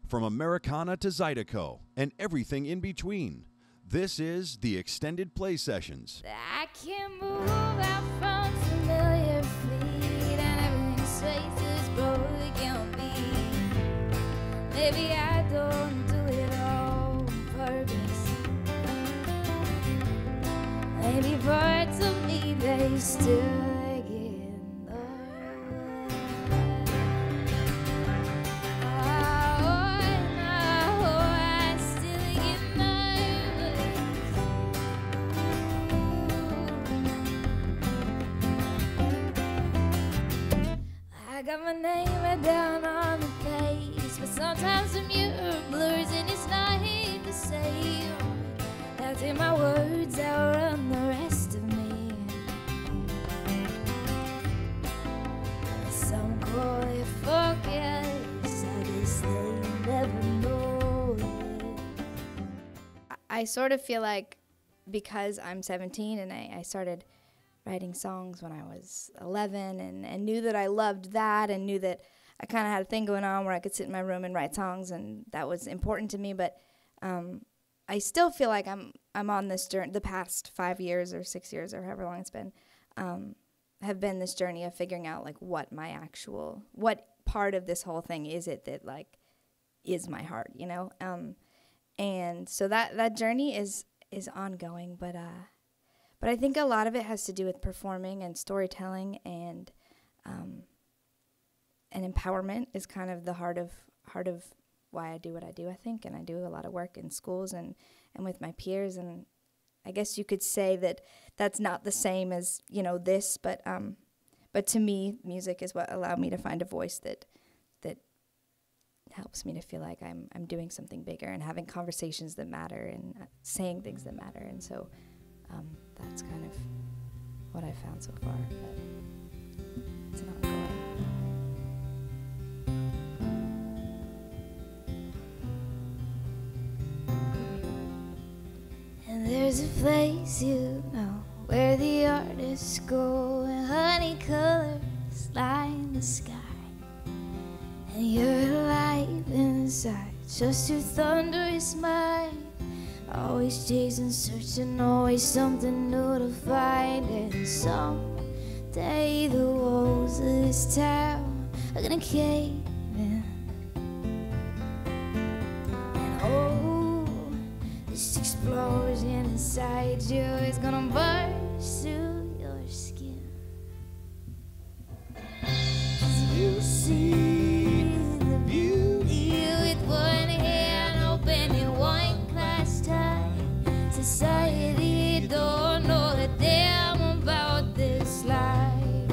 From Americana to Zydeco and everything in between. This is the Extended Play Sessions. I can't move out from familiar feet, and everything space is broken beat. Maybe I don't do it all on purpose. Maybe parts of me, they still got my name right down on the page, but sometimes the mirror blurs and it's not the same. I take my words outrun the rest of me. Some call it focus, I guess they never know it. I sort of feel like because I'm 17 and I started writing songs when I was 11 and knew that I loved that and knew that I kind of had a thing going on where I could sit in my room and write songs, and that was important to me. But I still feel like I'm on this journey. The past 5 years or 6 years or however long it's been have been this journey of figuring out like what part of this whole thing is it that like is my heart, you know? And so that journey is ongoing, but I think a lot of it has to do with performing and storytelling, and empowerment is kind of the heart of why I do what I do, I think. And I do a lot of work in schools and with my peers, and I guess you could say that that's not the same as, you know, this, but to me, music is what allowed me to find a voice that helps me to feel like I'm doing something bigger and having conversations that matter and saying things that matter. And so that's kind of what I've found so far, but it's not going. And there's a place, you know, where the artists go and honey colors line the sky, and you're alive inside, just your thunderous mind. Always chasing, searching, always something new to find. And someday the walls of this town are gonna cave in. And oh, this explosion inside you is gonna burst through your skin. 'Cause you see the beauty with one hand open and one time. Society don't know a damn about this life,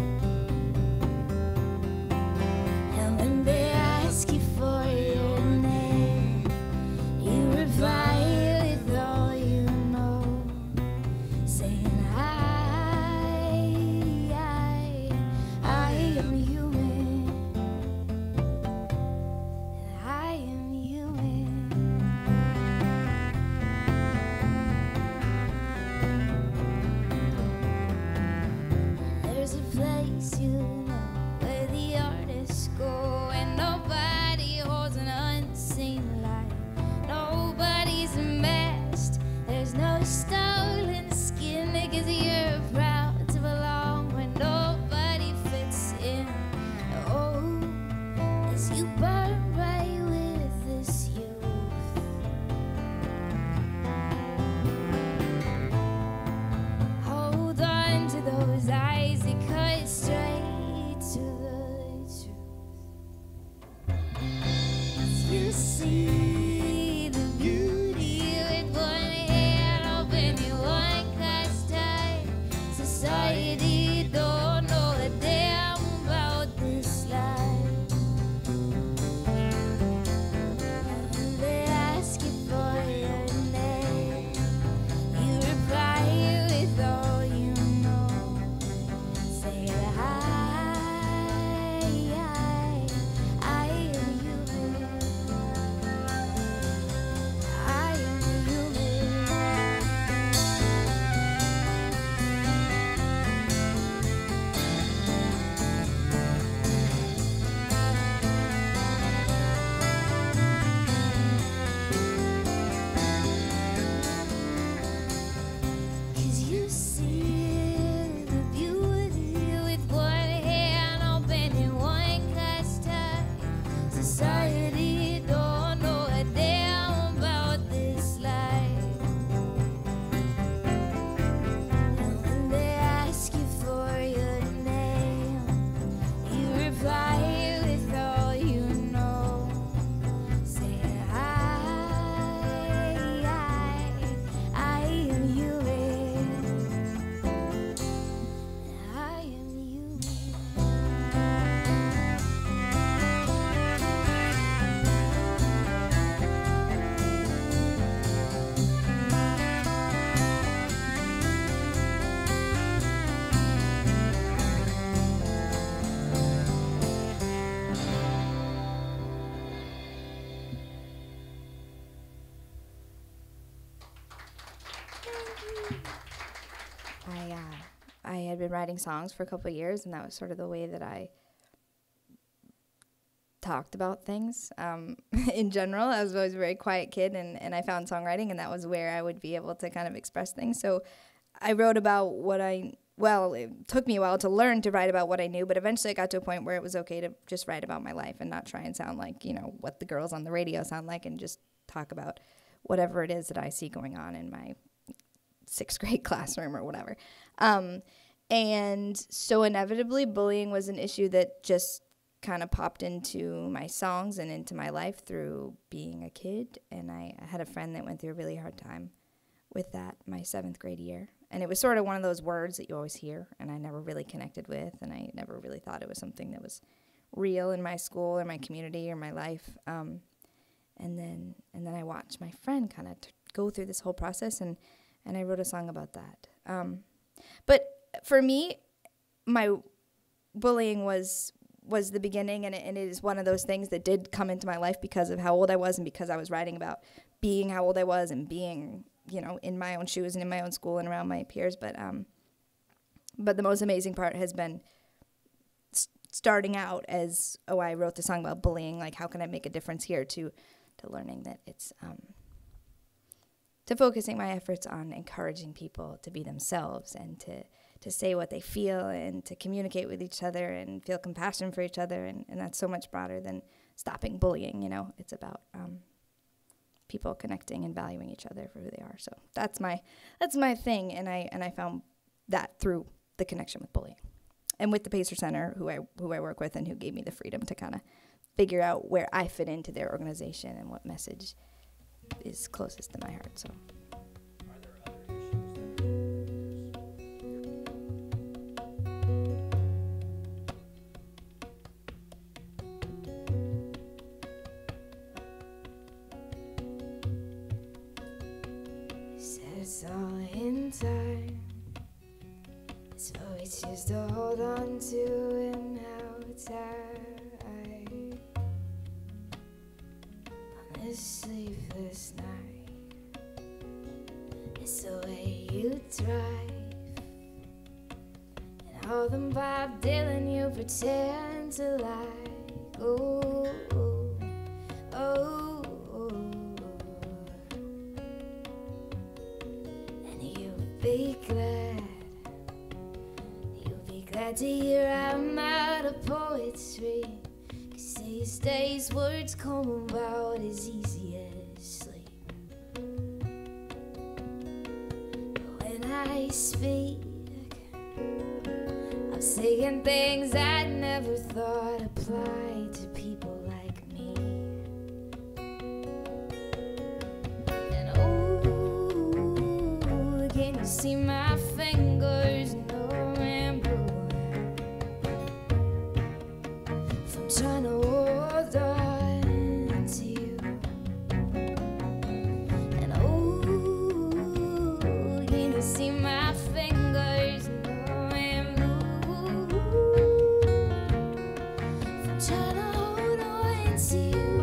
and when they ask you for your name, you reply with all you know, saying I am human, and I am human. I had been writing songs for a couple of years, and that was sort of the way that I talked about things. In general, I was always a very quiet kid, and I found songwriting, and that was where I would be able to kind of express things. So I wrote about it took me a while to learn to write about what I knew, but eventually I got to a point where it was okay to just write about my life and not try and sound like, what the girls on the radio sound like, and just talk about whatever it is that I see going on in my 6th grade classroom or whatever. And so inevitably bullying was an issue that just kind of popped into my songs and into my life through being a kid. And I had a friend that went through a really hard time with that my 7th grade year. And it was sort of one of those words that you always hear, and I never really connected with, and I never really thought it was something that was real in my school or my community or my life. And then I watched my friend kind of go through this whole process, and I wrote a song about that. But for me, my bullying was the beginning, and it is one of those things that did come into my life because of how old I was and because I was writing about being how old I was and being, in my own shoes and in my own school and around my peers. But the most amazing part has been starting out as, I wrote the song about bullying, like how can I make a difference here, to learning that it's to focusing my efforts on encouraging people to be themselves and to say what they feel and to communicate with each other and feel compassion for each other, and that's so much broader than stopping bullying. It's about people connecting and valuing each other for who they are. So that's my thing, and I found that through the connection with bullying and with the Pacer Center, who I work with and who gave me the freedom to kind of figure out where I fit into their organization and what message is closest to my heart. So. Are there other issues that said it's all in time, so we choose to hold on to it now. It's on this sleepless night. It's the way you drive, and all the Bob Dylan you pretend to like. Oh, oh, oh, oh. And you'll be glad to hear I'm out of poetry. These days words come about as easy as sleep. When I speak, I'm saying things I never thought applied to people like me. And oh, can you see my fingers? No ramble. From trying to hold on to you. And oh, can you see my fingers? No and blue. From trying to hold on to you.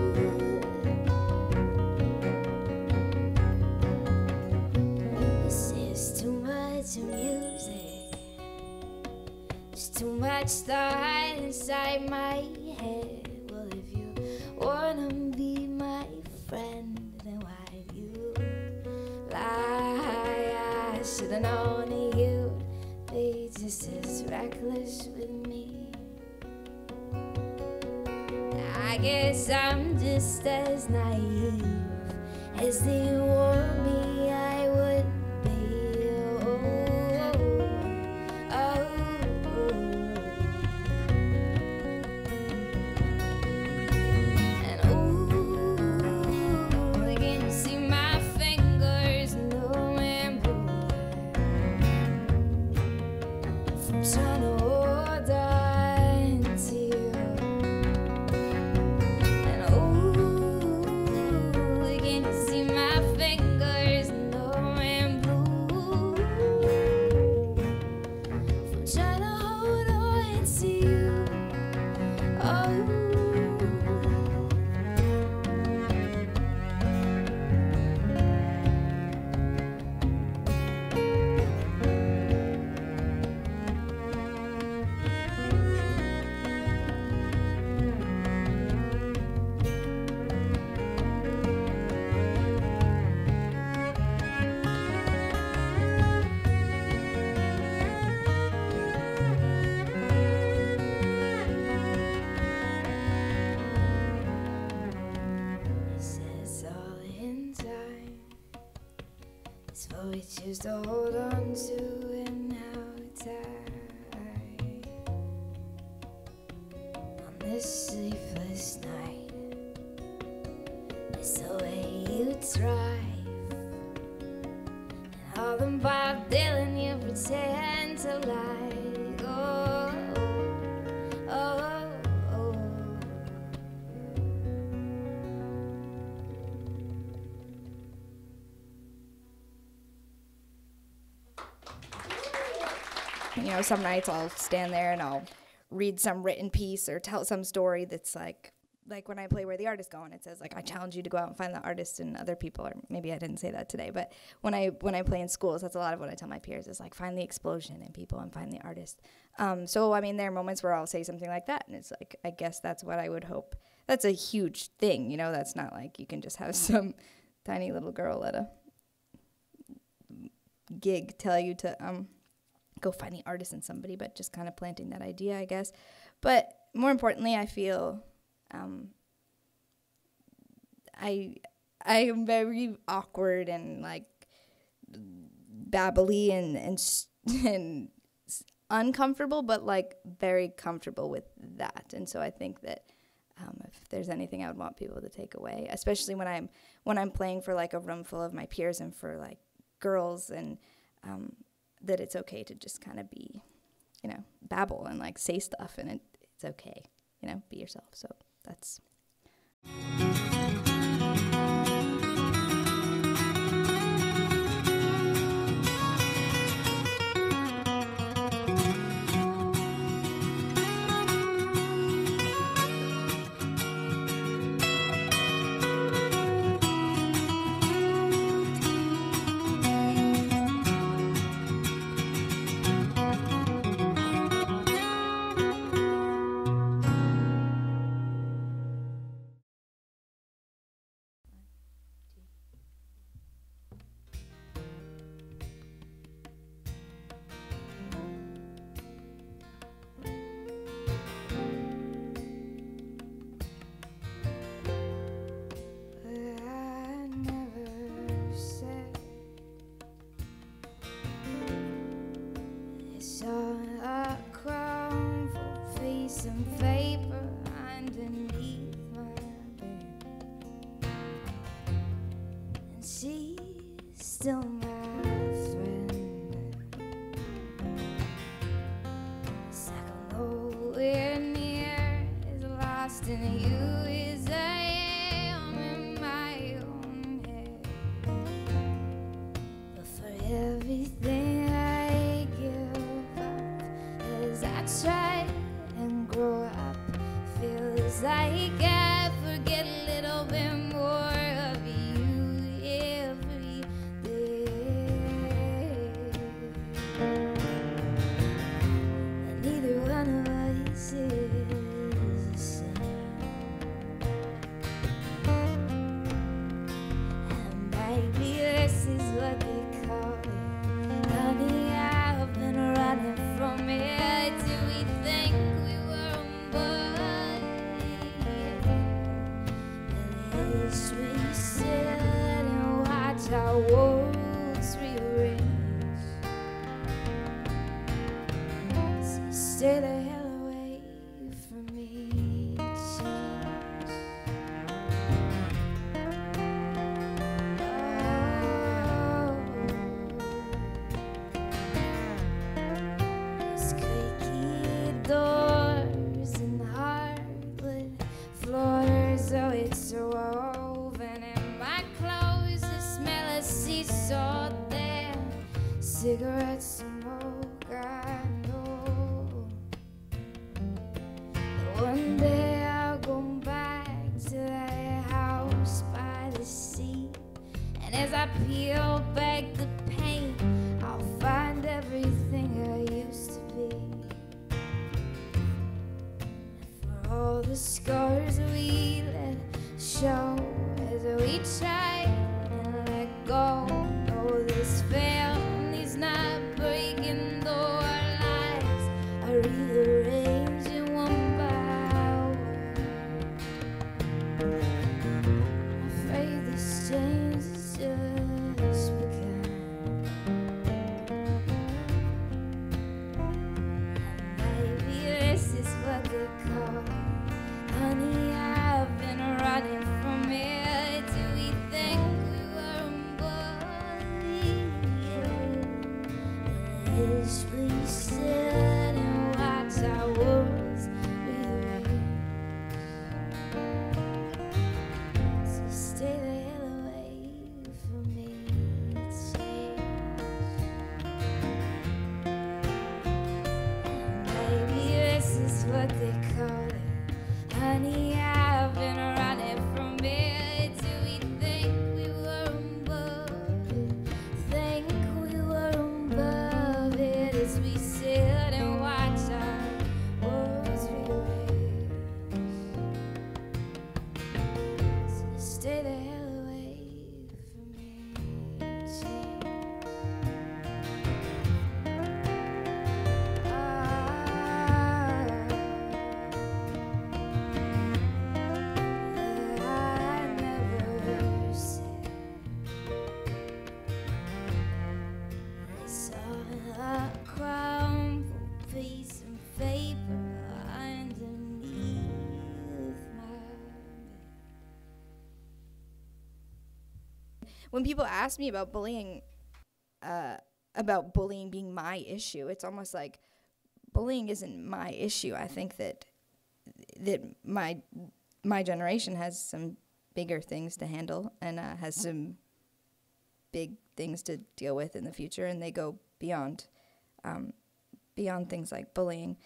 This is too much music. There's too much thought inside my head. Well, if you wanna be my friend, then why do you lie? I should've known that you'd be just as reckless with me. I guess I'm just as naive as they warned me I would be. Oh, oh, oh. And ooh, can you see my fingers? No and from trying to hold on to you. And ooh, can you see my fingers? No and blue. From trying to hold on to you. Oh. we choose to hold on to and how tight on this sleepless night. It's the way you thrive, and all the Bob Dylan you pretend to like. Oh, oh, oh. You know, some nights I'll stand there and I'll read some written piece or tell some story that's like when I play Where the Artist Going, it says, like, I challenge you to go out and find the artist and other people, or maybe I didn't say that today, but when I play in schools, that's a lot of what I tell my peers is, like, find the explosion in people and find the artist. So, I mean, there are moments where I'll say something like that, and it's like, I guess that's what I would hope. That's a huge thing, you know, that's not like you can just have some tiny little girl at a gig tell you to go find the artist in somebody, but just kind of planting that idea, I guess. But more importantly, I feel I am very awkward and like babbly and uncomfortable, but like very comfortable with that. And so I think that if there's anything I would want people to take away, especially when I'm playing for like a room full of my peers and for like girls, and that it's okay to just kind of be, you know, babble and like say stuff, and it's okay, you know, be yourself. So that's. Some vapor underneath my bed, and she's still my friend. It's like I'm nowhere near as lost in you as I am in my own head. But for everything I give up as I try and grow up, feels like I forget a little bit more of you every day. And neither one of us is the same. And maybe this is what they call it. Honey, I've been running from it. Do we think we were buddies? At least we sit and watch our worlds rearrange. So stay the hell away from me, change. Those creaky doors and hardwood floors, oh, it's so woven in my clothes. The smell of sea salt there, cigarette smoke, I know. That one day I'll go back to that house by the sea, and as I peel back the paint, I'll find everything I used to be. And for all the scars we let show as we try and let go, no, this family's not breaking, though our lives are rearranging one by one. I'm afraid this change has just begun. as we sit and watch our worlds rearrange. So stay the hell away from me, it's change. And maybe this is what they call it. Honey, I've been running from it. Do we think we were above it? Think we were above it as we sit and watch our worlds rearrange. So stay the hell away from me, change. I never said I saw a crumpled piece of paper underneath my bed. When people ask me about bullying being my issue, it's almost like bullying isn't my issue. I think that my generation has some bigger things to handle and has some big things to deal with in the future, and they go beyond things like bullying.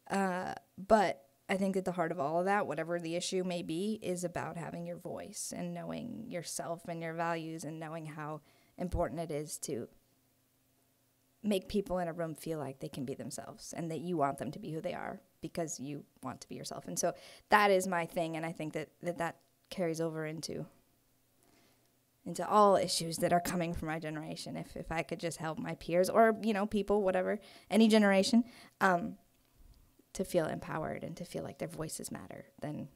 But I think at the heart of all of that, whatever the issue may be, is about having your voice and knowing yourself and your values and knowing how important it is to make people in a room feel like they can be themselves and that you want them to be who they are because you want to be yourself. And so that is my thing, and I think that carries over into all issues that are coming from my generation. If I could just help my peers or, people, whatever, any generation, to feel empowered and to feel like their voices matter, then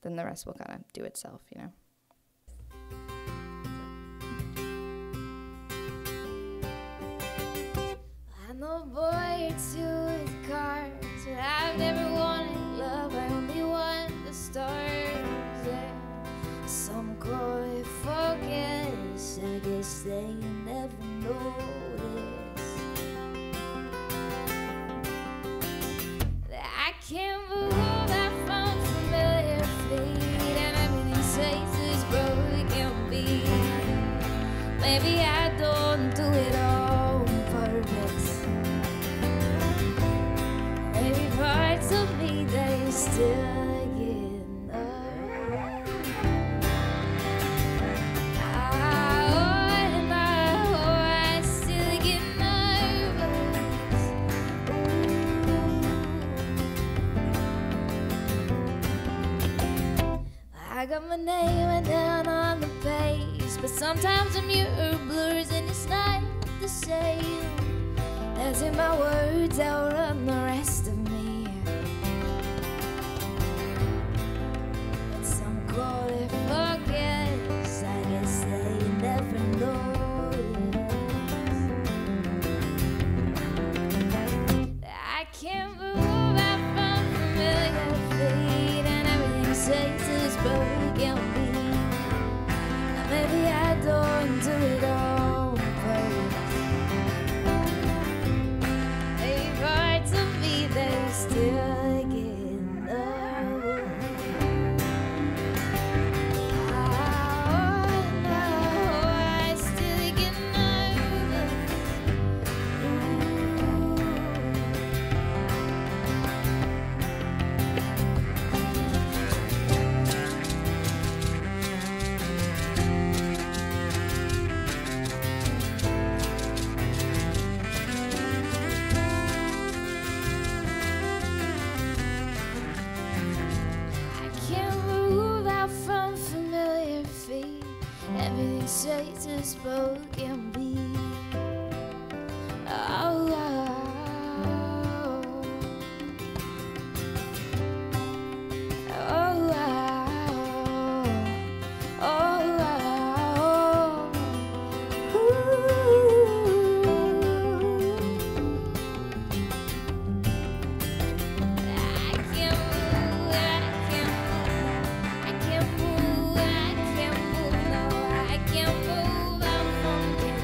the rest will kind of do itself, I'm a boy or two with cars, but I've never wanted love. I only want the stars. Yeah. Some call it focus. I guess they never notice that I can't move. I found familiar feet, and everything says is broken beat. Maybe I don't do it all on purpose. Maybe parts of me they still get nervous. I still get nervous. I got my name down on the page, but sometimes the mirror blurs and it's not the same. As in my words outrun the rest of me. And some call it focus. I guess they never notice that I can't move out from familiar feet, and everything says is broken beat. And maybe I don't do it all on purpose. Parts of me they still get nervous. I still get nervous. Everything says is spoken beat. I can't move out from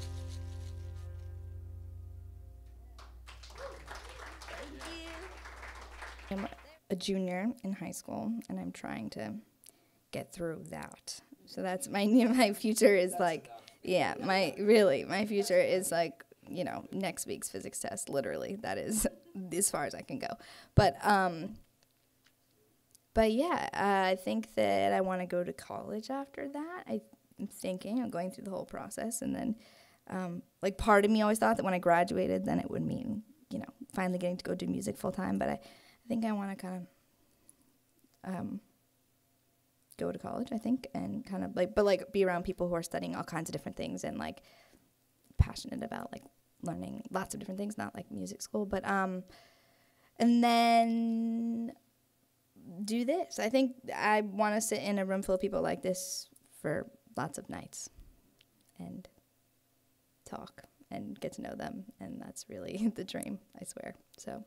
I'm a junior in high school, and I'm trying to get through that. So that's my future is like, yeah, my future is like, next week's physics test. Literally, that is as far as I can go. But yeah, I think that I want to go to college after that. I'm going through the whole process, and then like part of me always thought that when I graduated, then it would mean, finally getting to go do music full time. But I think I want to kind of go to college, I think, and kind of be around people who are studying all kinds of different things and like passionate about like learning lots of different things, not like music school, but and then do this. I think I want to sit in a room full of people like this for lots of nights and talk and get to know them, and that's really the dream, I swear. So